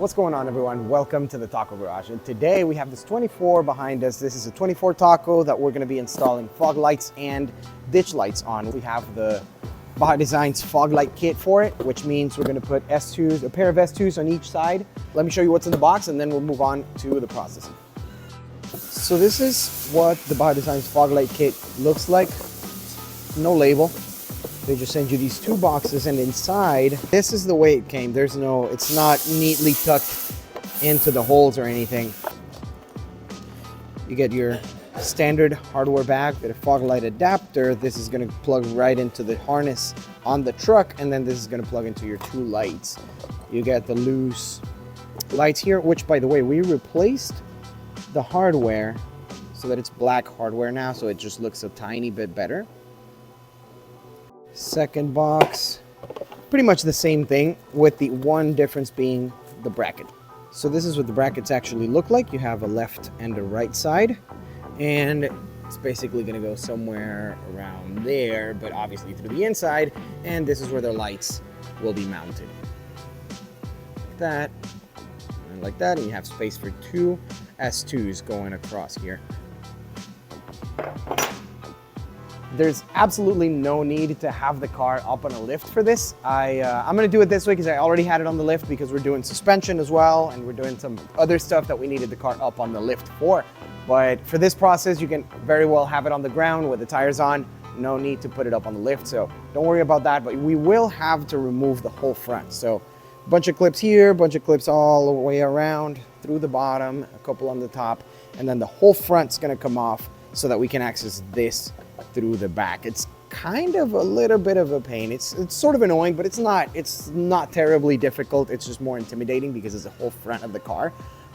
What's going on, everyone? Welcome to the Taco Garage. And today we have this 24 behind us. This is a 24 Taco that we're going to be installing fog lights and ditch lights on. We have the Baja Designs fog light kit for it, which means we're going to put S2s, a pair of S2s on each side. Let me show you what's in the box and then we'll move on to the processing. So this is what the Baja Designs fog light kit looks like. No label. They just send you these two boxes, and inside, this is the way it came. It's not neatly tucked into the holes or anything. You get your standard hardware bag, get a fog light adapter. This is gonna plug right into the harness on the truck, and then this is gonna plug into your two lights. You get the loose lights here, which, by the way, we replaced the hardware so that it's black hardware now, so it just looks a tiny bit better. Second box, pretty much the same thing, with the one difference being the bracket. So this is what the brackets actually look like. You have a left and a right side, and it's basically going to go somewhere around there, but obviously through the inside, and this is where the lights will be mounted. Like that, and like that, and you have space for two S2s going across here. There's absolutely no need to have the car up on a lift for this. I'm gonna do it this way because I already had it on the lift, because we're doing suspension as well, and we're doing some other stuff that we needed the car up on the lift for. But for this process, you can very well have it on the ground with the tires on. No need to put it up on the lift, so don't worry about that. But we will have to remove the whole front. So a bunch of clips here, a bunch of clips all the way around through the bottom, a couple on the top, and then the whole front's gonna come off so that we can access this through the back. It's kind of a little bit of a pain. It's sort of annoying, but it's not terribly difficult. It's just more intimidating because it's the whole front of the car,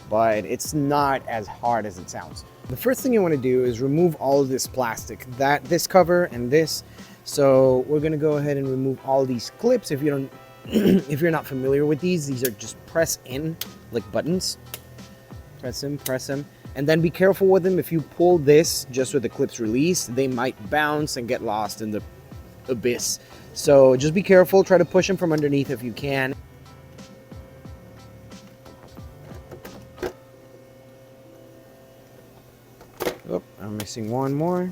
but it's not as hard as it sounds. The first thing you want to do is remove all of this plastic, this cover and this. So we're going to go ahead and remove all these clips. If you don't if you're not familiar with these are just press in like buttons. Press them. And then be careful with them. If you pull this just with the clips released, they might bounce and get lost in the abyss. So just be careful. Try to push them from underneath if you can. Oh, I'm missing one more.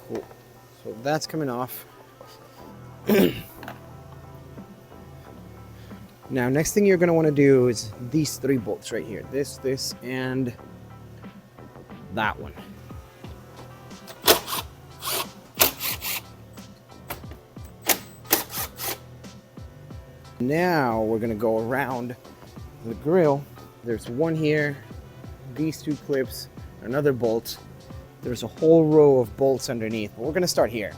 Cool. So that's coming off. Now, next thing you're going to want to do is these three bolts right here. This, and that one. Now we're going to go around the grill. There's one here, these two clips, another bolt. There's a whole row of bolts underneath, but we're going to start here.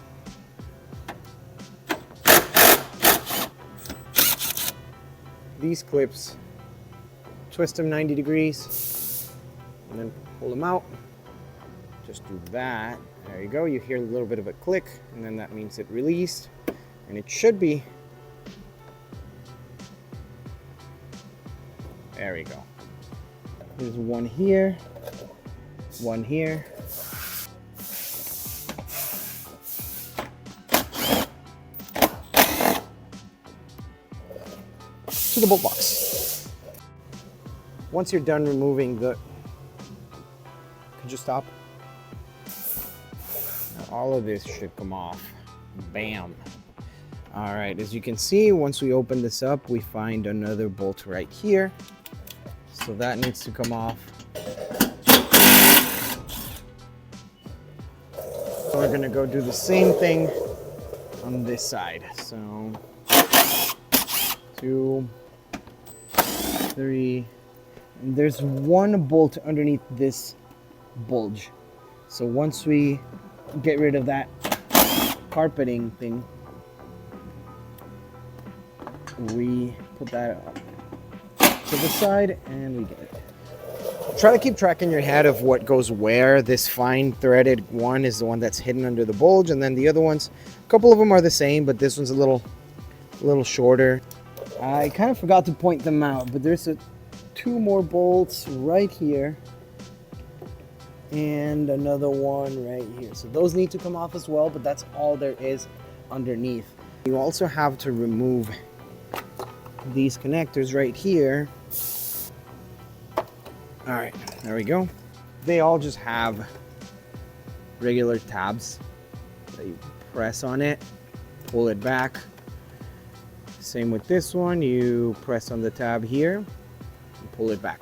These clips, twist them 90 degrees, and then pull them out. Just do that. There you go. You hear a little bit of a click, and then that means it released, and it should be. There we go. There's one here, one here. To the bolt box. Once you're done removing could you stop? Now all of this should come off. Bam. All right, as you can see, once we open this up, we find another bolt right here. So that needs to come off. So we're gonna go do the same thing on this side. So 2, 3, and there's one bolt underneath this bulge. So once we get rid of that carpeting thing, we put that up to the side and we get it. Try to keep track in your head of what goes where. This fine threaded one is the one that's hidden under the bulge, and then the other ones, a couple of them are the same, but this one's a little shorter. I kind of forgot to point them out, but there's two more bolts right here and another one right here. So those need to come off as well, but that's all there is underneath. You also have to remove these connectors right here. All right, there we go. They all just have regular tabs that you press on it, pull it back. Same with this one, you press on the tab here and pull it back.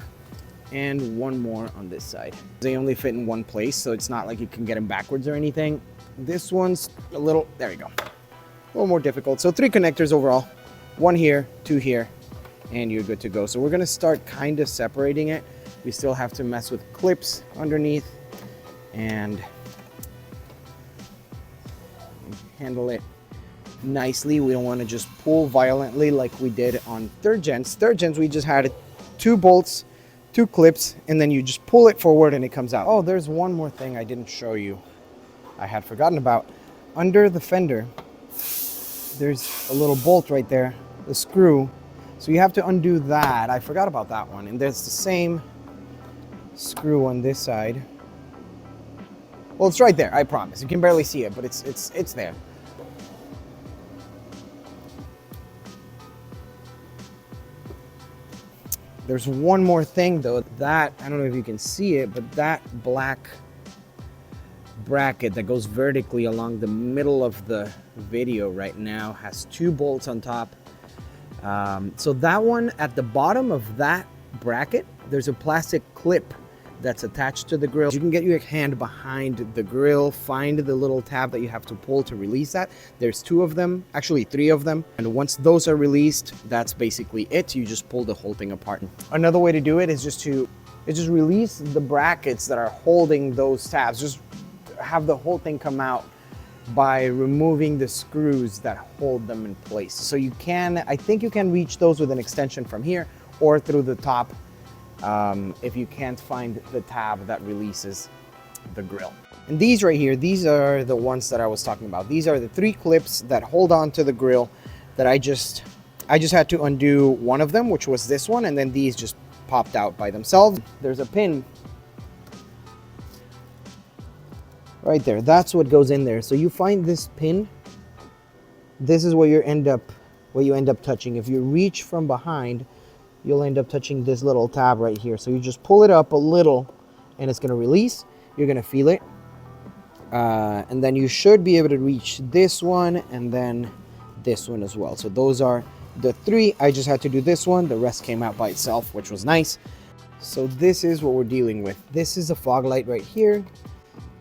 And one more on this side. They only fit in one place, so it's not like you can get them backwards or anything. This one's a little, there you go, a little more difficult. So 3 connectors overall, 1 here, 2 here, and you're good to go. So we're gonna start kind of separating it. We still have to mess with clips underneath and handle it nicely. We don't want to just pull violently like we did on third gens. Third gens, we just had 2 bolts, 2 clips, and then you just pull it forward and it comes out. Oh, there's one more thing I didn't show you. I had forgotten about. Under the fender, there's a little bolt right there, the screw. So you have to undo that. I forgot about that one. And there's the same screw on this side. Well, it's right there, I promise. You can barely see it, but it's there. There's one more thing though, that, I don't know if you can see it, but that black bracket that goes vertically along the middle of the video right now has 2 bolts on top. So that one, at the bottom of that bracket, there's a plastic clip that's attached to the grill. You can get your hand behind the grill, find the little tab that you have to pull to release that. There's 2 of them, actually 3 of them. And once those are released, that's basically it. You just pull the whole thing apart. Another way to do it is just release the brackets that are holding those tabs. Just have the whole thing come out by removing the screws that hold them in place. So you can, I think you can reach those with an extension from here or through the top. If you can't find the tab that releases the grill. And these right here, these are the ones that I was talking about. These are the 3 clips that hold on to the grill that I just had to undo one of them, which was this one, and then these just popped out by themselves. There's a pin right there. That's what goes in there. So you find this pin, this is where you end up touching. If you reach from behind, you'll end up touching this little tab right here. So you just pull it up a little and it's going to release. You're going to feel it. And then you should be able to reach this one and then this one as well. So those are the 3. I just had to do this one. The rest came out by itself, which was nice. So this is what we're dealing with. This is a fog light right here.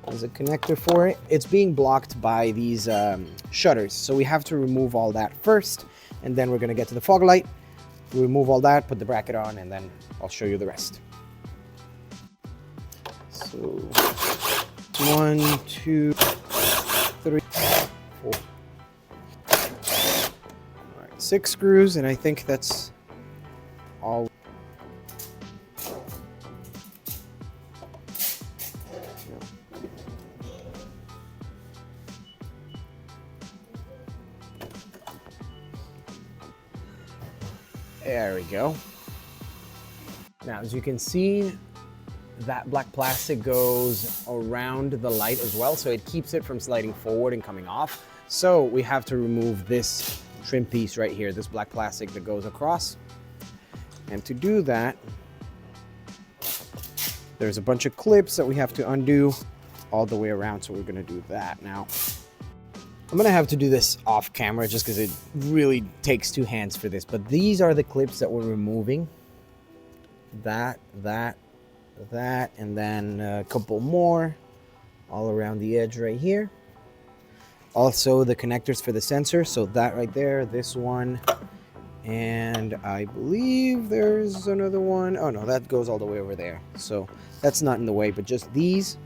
There's a connector for it. It's being blocked by these shutters. So we have to remove all that first. And then we're going to get to the fog light. Remove all that, put the bracket on, and then I'll show you the rest. So 1, 2, 3, 4. All right, 6 screws, and I think that's all. There we go. Now, as you can see, that black plastic goes around the light as well, so it keeps it from sliding forward and coming off. So we have to remove this trim piece right here, this black plastic that goes across. And to do that, there's a bunch of clips that we have to undo all the way around, so we're gonna do that now. I'm gonna have to do this off camera just because it really takes 2 hands for this, but these are the clips that we're removing. That, and then a couple more all around the edge right here. Also the connectors for the sensor, so that right there, this one, and I believe there's another one. Oh no, that goes all the way over there, so that's not in the way, but just these.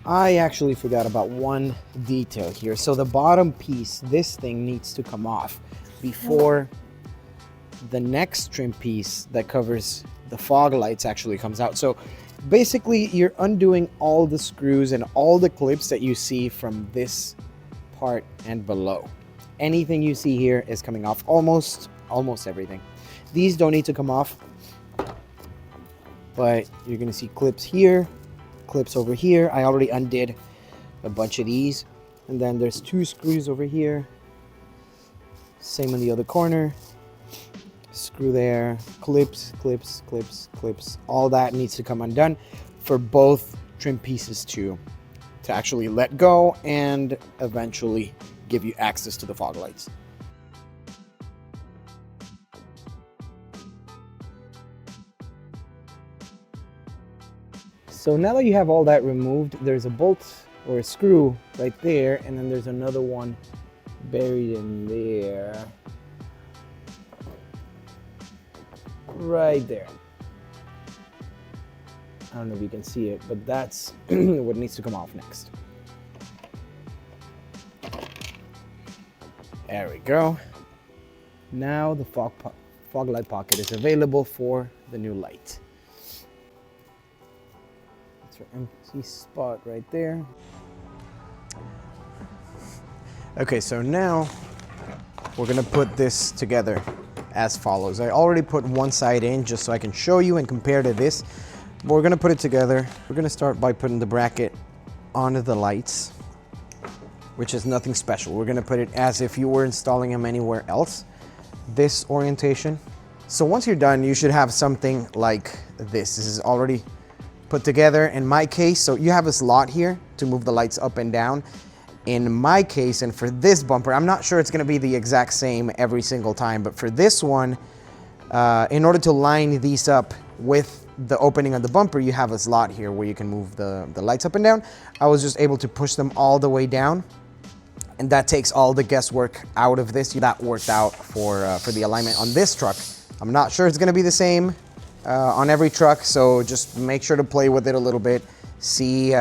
I actually forgot about one detail here. So the bottom piece, this thing needs to come off before the next trim piece that covers the fog lights actually comes out. So basically you're undoing all the screws and all the clips that you see from this part and below. Anything you see here is coming off, almost everything. These don't need to come off, but you're gonna see clips here, clips over here. I already undid a bunch of these, and then there's 2 screws over here, same in the other corner, Screw there, clips, clips, clips, clips. All that needs to come undone for both trim pieces to actually let go and eventually give you access to the fog lights. So now that you have all that removed, there's a bolt or a screw right there, and then there's another one buried in there. Right there. I don't know if you can see it, but that's what needs to come off next. There we go. Now the fog light pocket is available for the new light. That's your empty spot right there. Okay, so now we're gonna put this together as follows. I already put one side in just so I can show you and compare to this. But we're gonna put it together. We're gonna start by putting the bracket onto the lights, which is nothing special. We're gonna put it as if you were installing them anywhere else. This orientation. So once you're done, you should have something like this. This is already put together in my case. So you have a slot here to move the lights up and down. In my case, and for this bumper, I'm not sure it's gonna be the exact same every single time, but for this one, in order to line these up with the opening of the bumper, you have a slot here where you can move the lights up and down. I was just able to push them all the way down, and that takes all the guesswork out of this. That worked out for the alignment on this truck. I'm not sure it's gonna be the same on every truck, so just make sure to play with it a little bit, see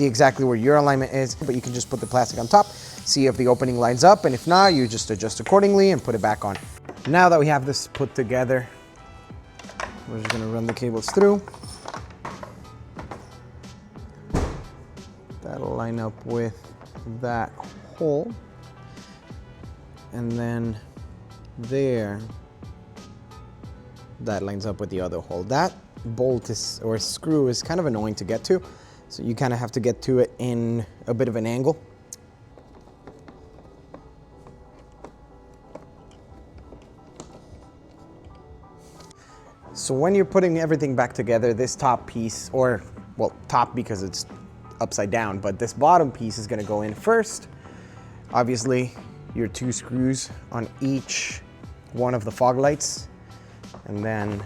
exactly where your alignment is, but you can just put the plastic on top, see if the opening lines up, and if not, you just adjust accordingly and put it back on. Now that we have this put together, we're just gonna run the cables through. That'll line up with that hole. And then there, that lines up with the other hole. That bolt or screw is kind of annoying to get to. So you kind of have to get to it in a bit of an angle. So when you're putting everything back together, this top piece, or well, top because it's upside down, but this bottom piece is gonna go in first. Obviously, your 2 screws on each one of the fog lights, and then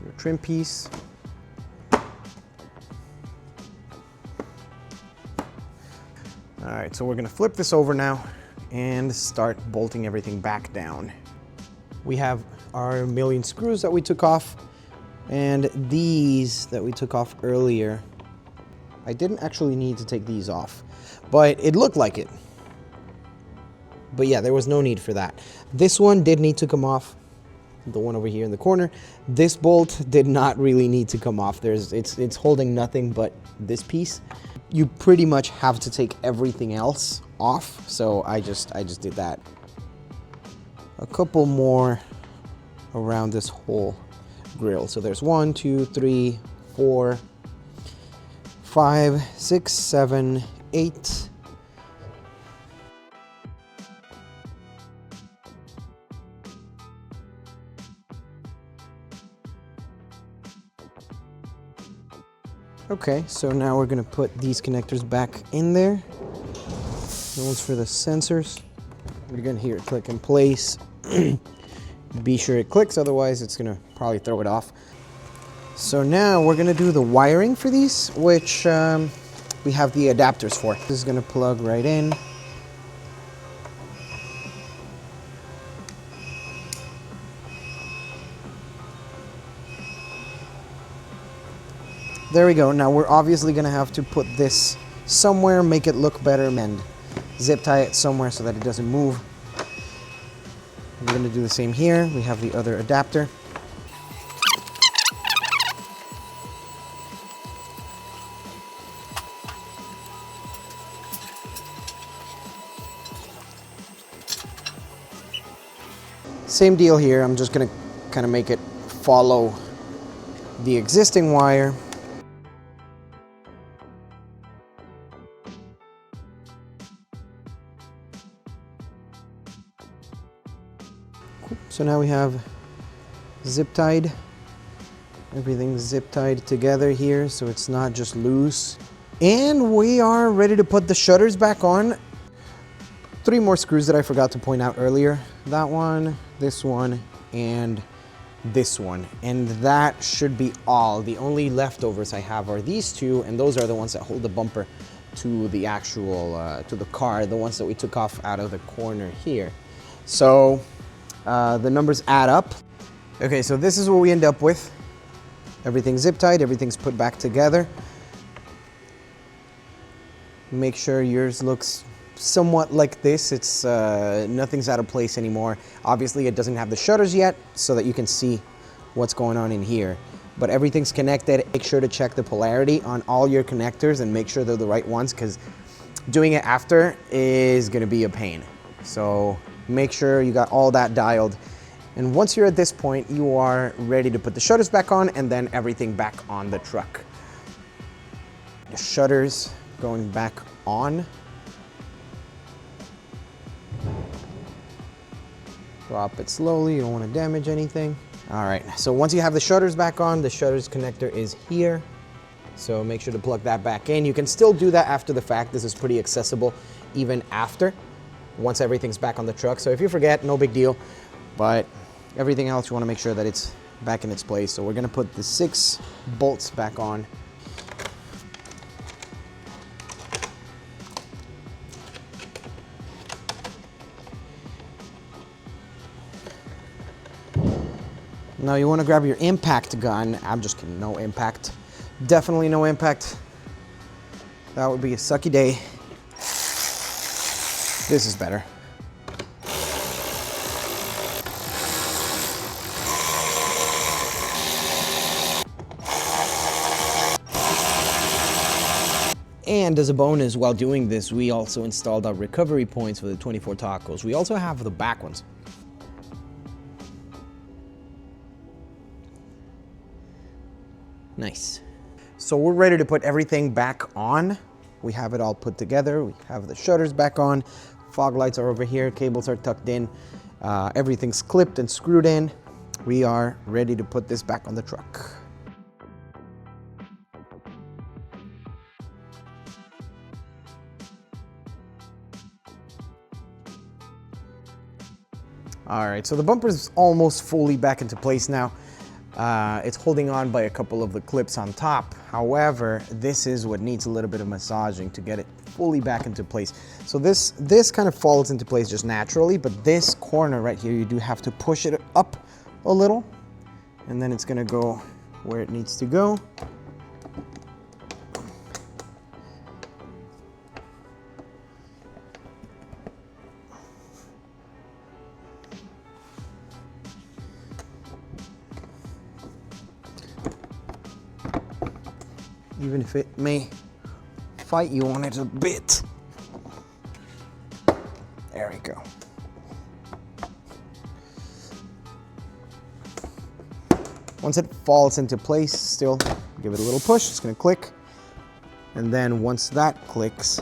your trim piece. All right, so we're gonna flip this over now and start bolting everything back down. We have our million screws that we took off, and these that we took off earlier. I didn't actually need to take these off, but it looked like it. But yeah, there was no need for that. This one did need to come off, the one over here in the corner. This bolt did not really need to come off. It's holding nothing but this piece. You pretty much have to take everything else off, so I just did that. A couple more around this whole grill. So there's 1, 2, 3, 4, 5, 6, 7, 8. Okay, so now we're gonna put these connectors back in there. The one's for the sensors. You're gonna hear it click in place. Be sure it clicks, otherwise it's gonna probably throw it off. So now we're gonna do the wiring for these, which we have the adapters for. This is gonna plug right in. There we go. Now we're obviously gonna have to put this somewhere, make it look better, and zip tie it somewhere so that it doesn't move. We're gonna do the same here. We have the other adapter. Same deal here. I'm just gonna kind of make it follow the existing wire. So now we have zip tied. Everything's zip tied together here so it's not just loose. And we are ready to put the shutters back on. 3 more screws that I forgot to point out earlier. That one, this one, and this one. And that should be all. The only leftovers I have are these 2, and those are the ones that hold the bumper to the actual, to the car, the ones that we took off out of the corner here. So the numbers add up. Okay, so this is what we end up with. Everything's zip tied, everything's put back together. Make sure yours looks somewhat like this. It's nothing's out of place anymore. Obviously it doesn't have the shutters yet so that you can see what's going on in here, but everything's connected. Make sure to check the polarity on all your connectors and make sure they're the right ones, because doing it after is going to be a pain. So make sure you got all that dialed. And once you're at this point, you are ready to put the shutters back on and then everything back on the truck. The shutters going back on. Drop it slowly, you don't want to damage anything. All right, so once you have the shutters back on, the shutters connector is here. So make sure to plug that back in. You can still do that after the fact. This is pretty accessible even after, once everything's back on the truck. So if you forget, no big deal. But everything else, you want to make sure that it's back in its place. So we're going to put the 6 bolts back on. Now you want to grab your impact gun. I'm just kidding, no impact. Definitely no impact. That would be a sucky day. This is better. And as a bonus, while doing this, we also installed our recovery points for the 24 tacos. We also have the back ones. Nice. So we're ready to put everything back on. We have it all put together. We have the shutters back on. Fog lights are over here. Cables are tucked in. Everything's clipped and screwed in. We are ready to put this back on the truck. All right, so the bumper is almost fully back into place now. It's holding on by a couple of the clips on top. However, this is what needs a little bit of massaging to get it fully back into place. So this kind of falls into place just naturally, but this corner right here, you do have to push it up a little, and then it's gonna go where it needs to go. Even if it may fight you on it a bit. There we go. Once it falls into place, still give it a little push, it's gonna click. And then once that clicks,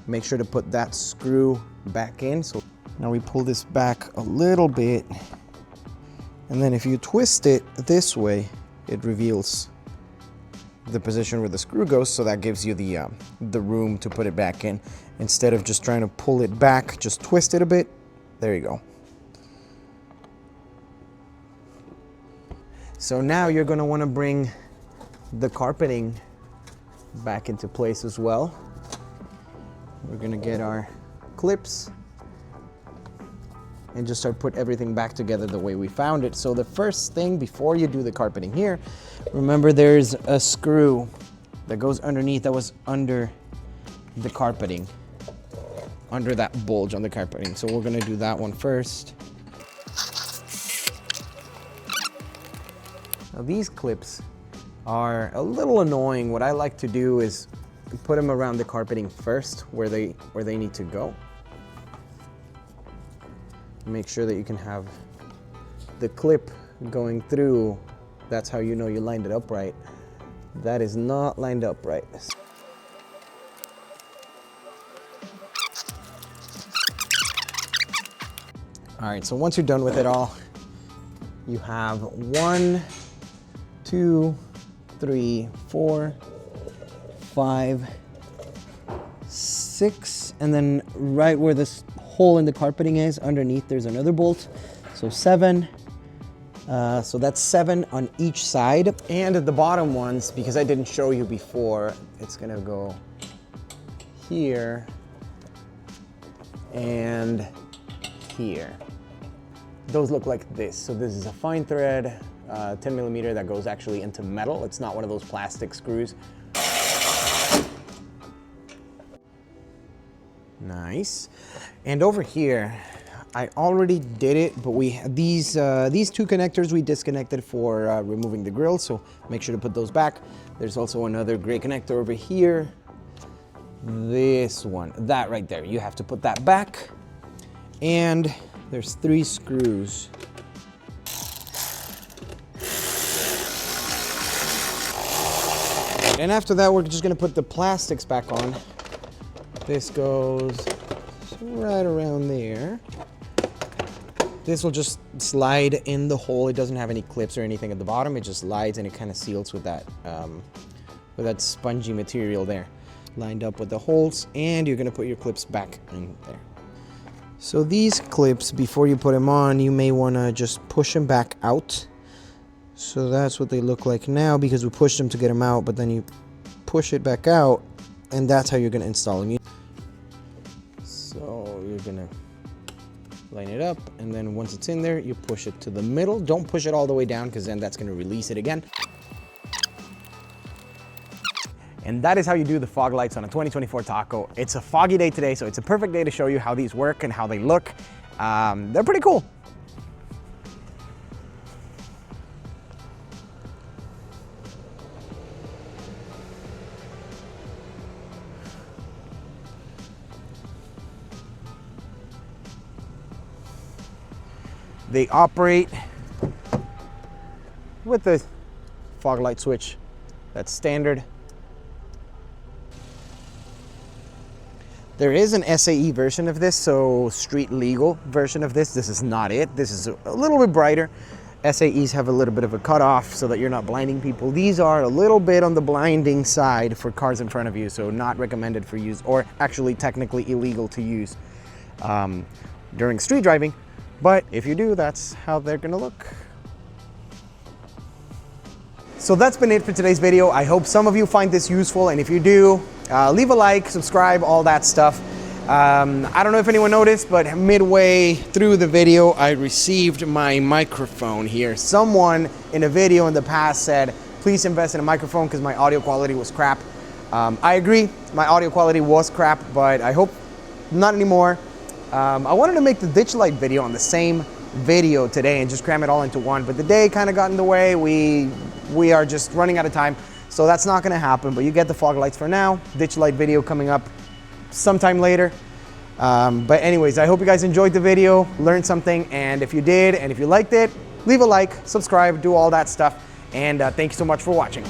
make sure to put that screw back in. So now we pull this back a little bit. And then if you twist it this way, it reveals the position where the screw goes, so that gives you the room to put it back in. Instead of just trying to pull it back, just twist it a bit. There you go. So now you're going to want to bring the carpeting back into place as well. We're going to get our clips and just start put everything back together the way we found it. So the first thing before you do the carpeting here, remember there's a screw that goes underneath that was under the carpeting, under that bulge on the carpeting. So we're gonna do that one first. Now these clips are a little annoying. What I like to do is put them around the carpeting first where they need to go. Make sure that you can have the clip going through. That's how you know you lined it up right. That is not lined up right. All right, so once you're done with it all, you have 1, 2, 3, 4, 5, 6, and then right where this hole in the carpeting is, underneath there's another bolt. So 7. So that's 7 on each side. And the bottom ones, because I didn't show you before, it's gonna go here and here. Those look like this. So this is a fine thread, 10 millimeter that goes actually into metal. It's not one of those plastic screws. Nice. And over here, I already did it, but we these 2 connectors we disconnected for removing the grill, so make sure to put those back. There's also another gray connector over here. This one, that right there, you have to put that back. And there's 3 screws. And after that, we're just gonna put the plastics back on. This goes right around there. This will just slide in the hole. It doesn't have any clips or anything at the bottom. It just slides and it kind of seals with that spongy material there. Lined up with the holes, and you're gonna put your clips back in there. So these clips, before you put them on, you may wanna just push them back out. So that's what they look like now, because we pushed them to get them out, but then you push it back out, and that's how you're gonna install them. So you're gonna line it up, and then once it's in there, you push it to the middle. Don't push it all the way down, because then that's gonna release it again. And that is how you do the fog lights on a 2024 Taco. It's a foggy day today, so it's a perfect day to show you how these work and how they look. They're pretty cool. They operate with the fog light switch. That's standard. There is an SAE version of this, so street legal version of this. This is not it. This is a little bit brighter. SAEs have a little bit of a cutoff so that you're not blinding people. These are a little bit on the blinding side for cars in front of you, so not recommended for use, or actually technically illegal to use during street driving. But if you do, that's how they're gonna look. So that's been it for today's video. I hope some of you find this useful, and if you do, leave a like, subscribe, all that stuff. I don't know if anyone noticed, but midway through the video, I received my microphone here. Someone in a video in the past said, please invest in a microphone because my audio quality was crap. I agree, my audio quality was crap, but I hope not anymore. I wanted to make the ditch light video on the same video today and just cram it all into one, but the day kind of got in the way. We are just running out of time, so that's not going to happen, but you get the fog lights for now. Ditch light video coming up sometime later. But anyways, I hope you guys enjoyed the video, learned something, and if you did, and if you liked it, leave a like, subscribe, do all that stuff, and thank you so much for watching.